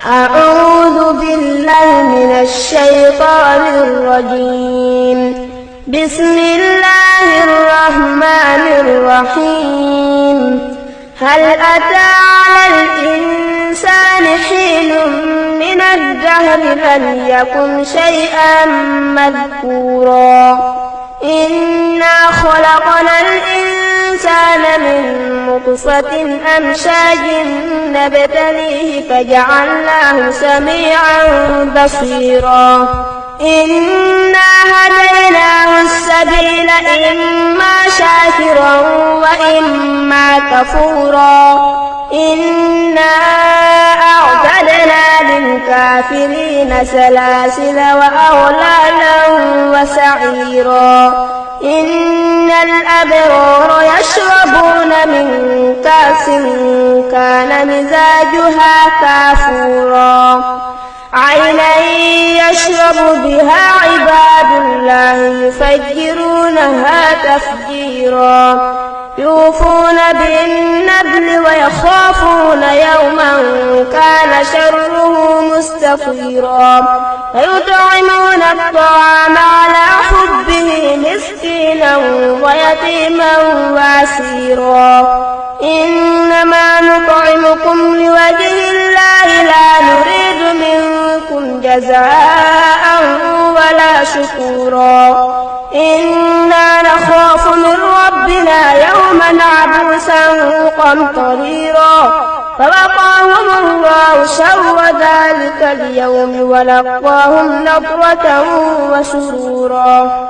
أعوذ بالله من الشيطان الرجيم. بسم الله الرحمن الرحيم. هل أتى على الإنسان حين من الدهر لم يكن شيئا مذكورا إنا خلقنا الإنسان من نطفة أمشاج نبتليه فجعلناه سميعا بصيرا إنا هديناه السبيل إما شاكرا وإما كفورا إنا أعتدنا للكافرين سلاسل وأغلالا وسعيرا إن الأبرار يشربون من كأس كان مزاجها كافورا عينا يشرب بها عباد الله يفجرونها تفجيرا يوفون بالنذر ويخافون يوما كان شره مستطيرا ويطعمون الطعام على حبه مسكينا ويتيما واسيرا إنما نطعمكم لوجه الله لا نريد منكم جزاء ولا شكورا إنا نخاف من ربنا يوما عبوسا قمطريرا فوقاهم الله شر ذلك اليوم ولقاهم نضرة وسرورا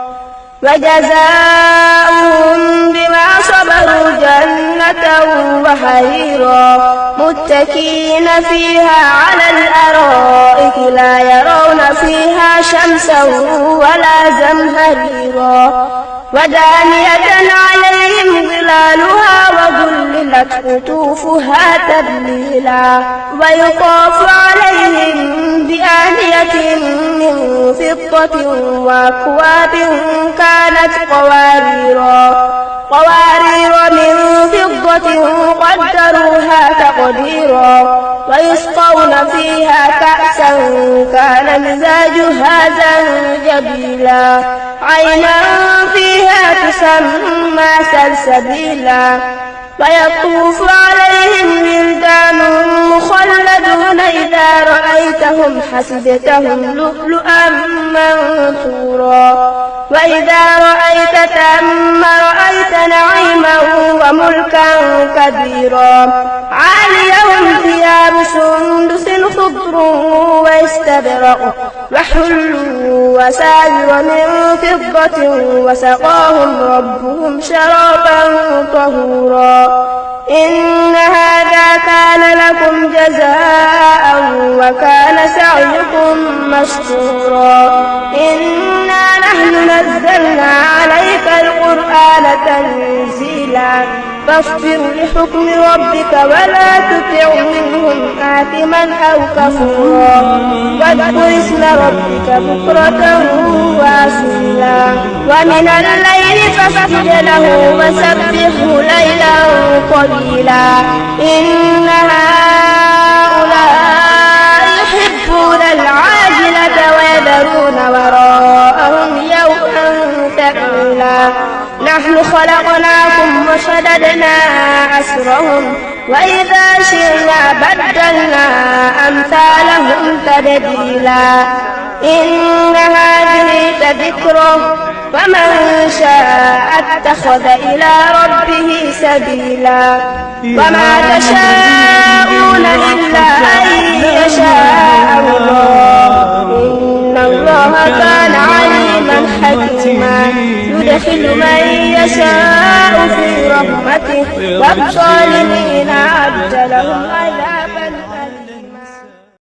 وجزاؤهم بما صبروا جنة وحريرا متكئين فيها على الأرائك لا يرون فيها شمسا ولا زمهريرا ودانية عليهم ظلالها وذللت قطوفها تذليلا ويطاف عليهم بآنية من فضة وأكواب كانت قوارير من فضة قدروها تقديرا ويسقون فيها كأسا كان مزاجها زنجبيلا عينا فيها تسمى سلسبيلا ويطوف عليهم ولدان مخلدون إذا رأيتهم حسبتهم لؤلؤا منثورا وإذا رأيت ثم رأيت نعيما وملكا كبيرا عاليهم ثياب سندس خضر واستبرق وحلوا وساور من فضة وسقاهم ربهم شرابا طهورا إن هذا كان لكم جزاء وكان سعيكم مشكورا إنا نحن نزلنا عليك القرآن تنزيلا فاصبر لحكم ربك ولا تطع منهم آثما أو كفورا واذكر اسم ربك بكرة وأصيلا ومن الليل فاسجد له وسبحه ليلا قليلا إن هؤلاء يحبون العاجلة ويذرون وراءهم يوما ثقيلا نحن خلقناكم وشددنا أسرهم وإذا شئنا بدلنا أمثالهم تبديلا إن هذه تذكرة فمن شاء اتخذ إلى ربه سبيلا وما تشاءون إلا أن يشاء الله إن الله كان عليما حكيما يدخل من يشاء في رحمته والظالمين أعد لهم عذابا